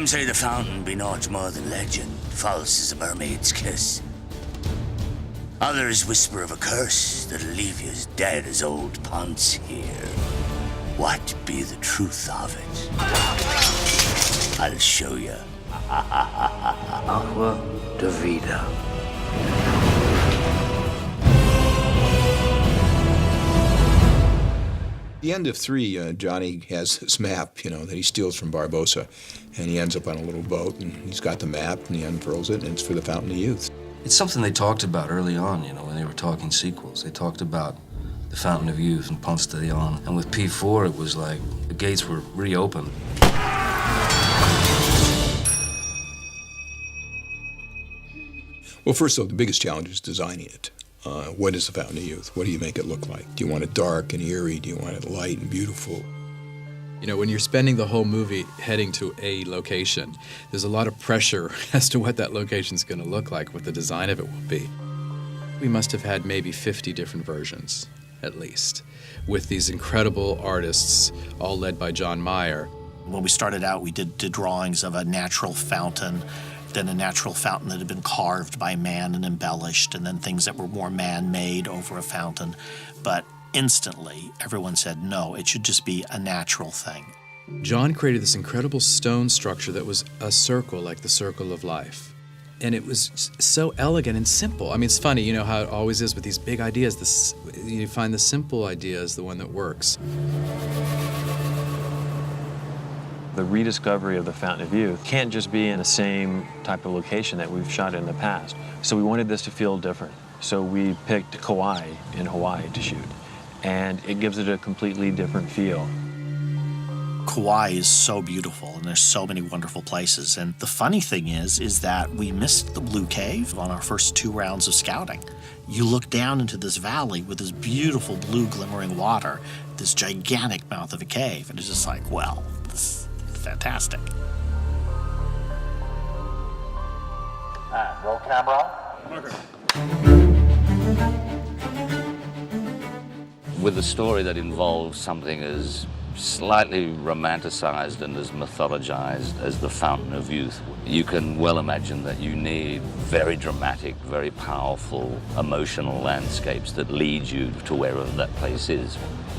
Some say the fountain be naught more than legend, false as a mermaid's kiss. Others whisper of a curse that'll leave you as dead as old Ponce here. What be the truth of it? I'll show you. Aqua de vida. At the end of 3, Johnny has this map, that he steals from Barbossa, and he ends up on a little boat, and he's got the map, and he unfurls it, and it's for the Fountain of Youth. It's something they talked about early on, when they were talking sequels. They talked about the Fountain of Youth and Ponce de Leon, and with P4, it was like the gates were reopened. Well, first of all, the biggest challenge is designing it. What is the Fountain of Youth? What do you make it look like? Do you want it dark and eerie? Do you want it light and beautiful? When you're spending the whole movie heading to a location, there's a lot of pressure as to what that location's going to look like, what the design of it will be. We must have had maybe 50 different versions, at least, with these incredible artists, all led by John Meyer. When we started out, we did drawings of a natural fountain, then a natural fountain that had been carved by man and embellished, and then things that were more man-made over a fountain. But instantly, everyone said, no, it should just be a natural thing. John created this incredible stone structure that was a circle, like the circle of life. And it was so elegant and simple. I mean, it's funny, how it always is with these big ideas. You find the simple idea is the one that works. The rediscovery of the Fountain of Youth can't just be in the same type of location that we've shot in the past. So we wanted this to feel different. So we picked Kauai in Hawaii to shoot, and it gives it a completely different feel. Kauai is so beautiful, and there's so many wonderful places. And the funny thing is that we missed the Blue Cave on our first 2 rounds of scouting. You look down into this valley with this beautiful blue glimmering water, this gigantic mouth of a cave, and it's just like, well, this is fantastic. Roll camera. With a story that involves something as slightly romanticized and as mythologized as the Fountain of Youth, you can well imagine that you need very dramatic, very powerful, emotional landscapes that lead you to wherever that place is,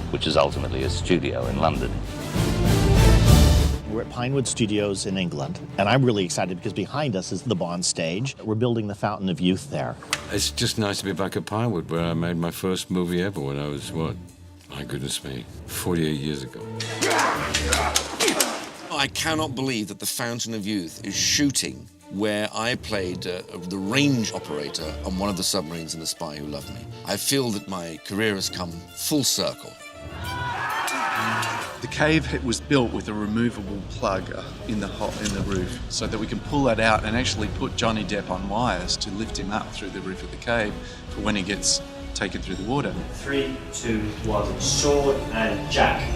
which is ultimately a studio in London. We're at Pinewood Studios in England, and I'm really excited because behind us is the Bond stage. We're building the Fountain of Youth there. It's just nice to be back at Pinewood, where I made my first movie ever when I was, my goodness me, 48 years ago. I cannot believe that the Fountain of Youth is shooting where I played the range operator on one of the submarines in The Spy Who Loved Me. I feel that my career has come full circle. The cave was built with a removable plug in the roof so that we can pull that out and actually put Johnny Depp on wires to lift him up through the roof of the cave for when he gets taken through the water. 3, 2, 1, sword and jack.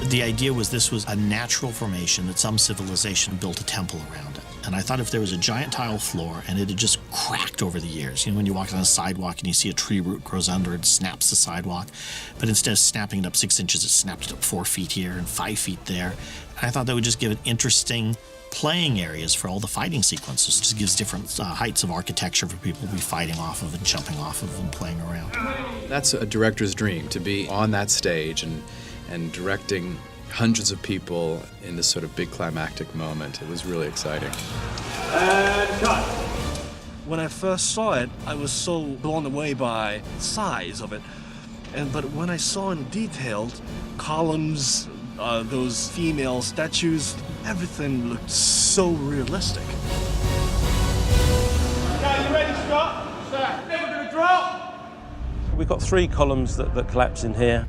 The idea was this was a natural formation that some civilization built a temple around it. And I thought if there was a giant tile floor and it had just cracked over the years, when you walk on a sidewalk and you see a tree root grows under it, snaps the sidewalk, but instead of snapping it up 6 inches, it snapped it up 4 feet here and 5 feet there. And I thought that would just give it interesting playing areas for all the fighting sequences. It just gives different heights of architecture for people to be fighting off of and jumping off of and playing around. That's a director's dream, to be on that stage and directing hundreds of people in this sort of big climactic moment. It was really exciting. And cut. When I first saw it, I was so blown away by the size of it. But when I saw in detailed columns, those female statues, everything looked so realistic. Okay, you ready, Scott? Sir. Never gonna drop. We've got 3 columns that collapse in here.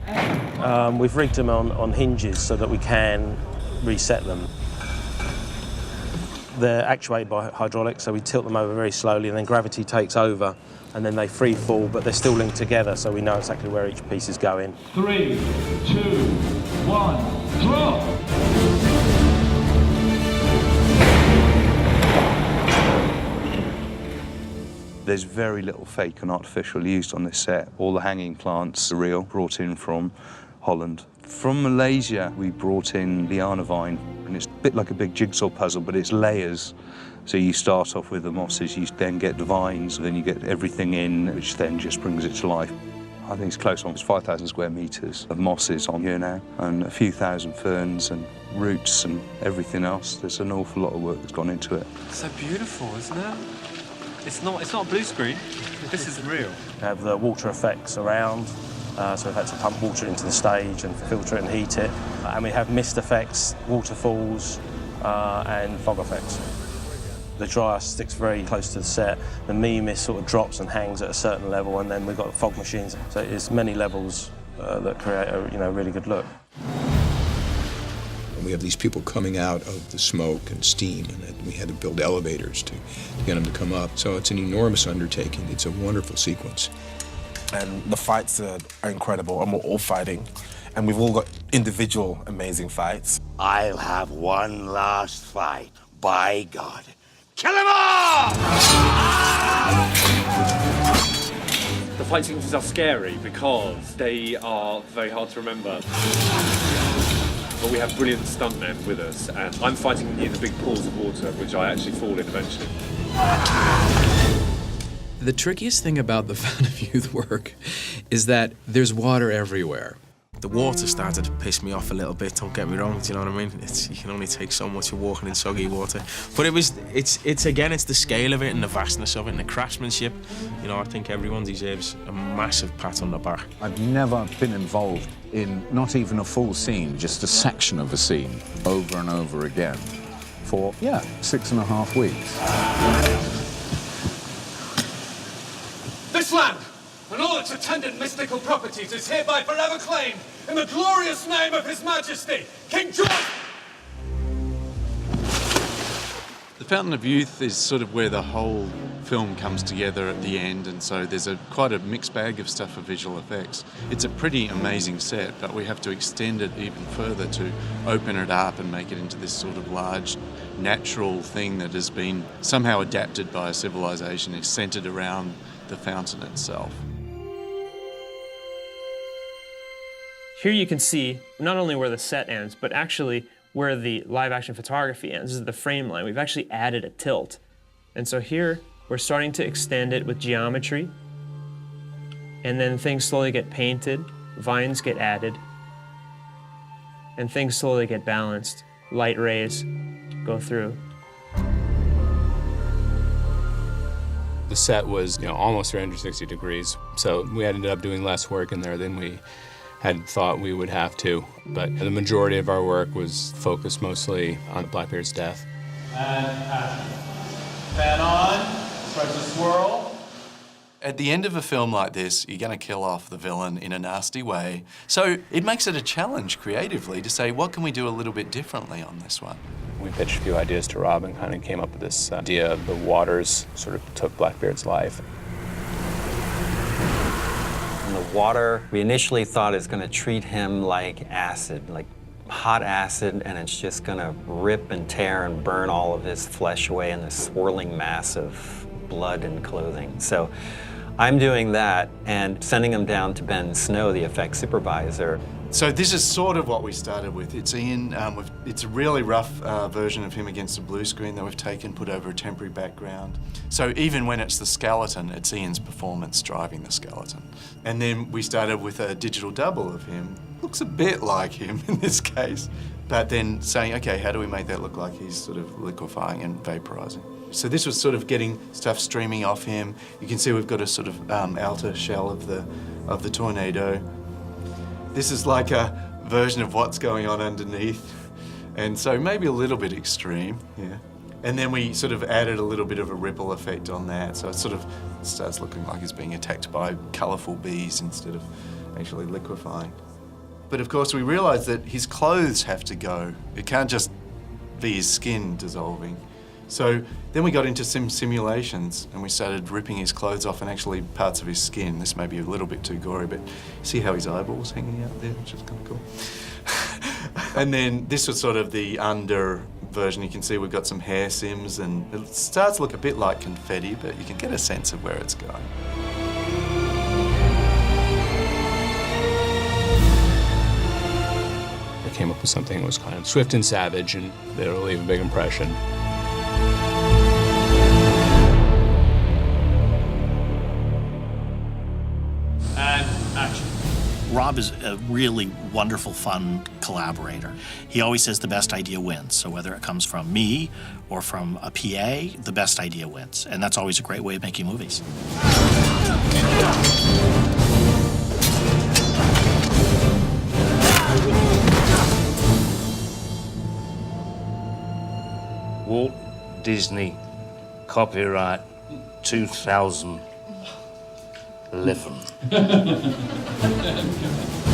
We've rigged them on hinges so that we can reset them. They're actuated by hydraulics, so we tilt them over very slowly, and then gravity takes over, and then they free fall, but they're still linked together, so we know exactly where each piece is going. 3, 2, 1, drop. There's very little fake and artificial used on this set. All the hanging plants are real, brought in from Holland. From Malaysia, we brought in liana vine, and it's a bit like a big jigsaw puzzle, but it's layers. So you start off with the mosses, you then get the vines, then you get everything in, which then just brings it to life. I think it's close on 5,000 square metres of mosses on here now, and a few thousand ferns and roots and everything else. There's an awful lot of work that's gone into it. It's so beautiful, isn't it? It's not a blue screen. This is real. We have the water effects around, so we've had to pump water into the stage and filter it and heat it. And we have mist effects, waterfalls, and fog effects. The dry ice sticks very close to the set. The mist sort of drops and hangs at a certain level, and then we've got fog machines. So it's many levels that create a really good look. And we have these people coming out of the smoke and steam, and we had to build elevators to get them to come up. So it's an enormous undertaking. It's a wonderful sequence. And the fights are incredible, and we're all fighting. And we've all got individual amazing fights. I'll have one last fight, by God. Kill them all! The fight sequences are scary because they are very hard to remember. But we have brilliant stuntmen with us, and I'm fighting near the big pools of water, which I actually fall in eventually. The trickiest thing about the Fountain of Youth work is that there's water everywhere. The water started to piss me off a little bit, don't get me wrong, do you know what I mean? You can only take so much of walking in soggy water. But it's the scale of it and the vastness of it and the craftsmanship. You know, I think everyone deserves a massive pat on the back. I've never been involved in not even a full scene, just a section of a scene over and over again for, 6.5 weeks. This land and all its attendant mystical properties is hereby forever claimed in the glorious name of His Majesty, King George. The Fountain of Youth is sort of where the whole film comes together at the end, and so there's quite a mixed bag of stuff for visual effects. It's a pretty amazing set, but we have to extend it even further to open it up and make it into this sort of large natural thing that has been somehow adapted by a civilization. It's centered around the fountain itself. Here you can see not only where the set ends, but actually where the live action photography ends. This is the frame line. We've actually added a tilt. And so here we're starting to extend it with geometry, and then things slowly get painted, vines get added, and things slowly get balanced. Light rays go through. The set was, almost 360 degrees, so we ended up doing less work in there than we had thought we would have to. But the majority of our work was focused mostly on Blackbeard's death. And action. Fan on, starts to swirl. At the end of a film like this, you're going to kill off the villain in a nasty way. So it makes it a challenge creatively to say, what can we do a little bit differently on this one? We pitched a few ideas to Rob and kind of came up with this idea of the waters sort of took Blackbeard's life. And the water, we initially thought is going to treat him like acid, like hot acid, and it's just going to rip and tear and burn all of his flesh away in this swirling mass of blood and clothing. So I'm doing that and sending him down to Ben Snow, the effects supervisor. So this is sort of what we started with. It's Ian, it's a really rough version of him against a blue screen that we've taken, put over a temporary background. So even when it's the skeleton, it's Ian's performance driving the skeleton. And then we started with a digital double of him. Looks a bit like him in this case, but then saying, okay, how do we make that look like he's sort of liquefying and vaporizing? So this was sort of getting stuff streaming off him. You can see we've got a sort of outer shell of the tornado. This is like a version of what's going on underneath. And so maybe a little bit extreme, yeah. And then we sort of added a little bit of a ripple effect on that. So it sort of starts looking like he's being attacked by colourful bees instead of actually liquefying. But of course we realised that his clothes have to go. It can't just be his skin dissolving. So then we got into some simulations and we started ripping his clothes off and actually parts of his skin. This may be a little bit too gory, but see how his eyeball's hanging out there, which is kind of cool. And then this was sort of the under version, you can see we've got some hair sims, and it starts to look a bit like confetti, but you can get a sense of where it's going. I came up with something that was kind of swift and savage, and that'll leave a big impression. And action. Rob is a really wonderful, fun collaborator. He always says the best idea wins. So whether it comes from me or from a PA, the best idea wins. And that's always a great way of making movies. Walt Disney, copyright 2011.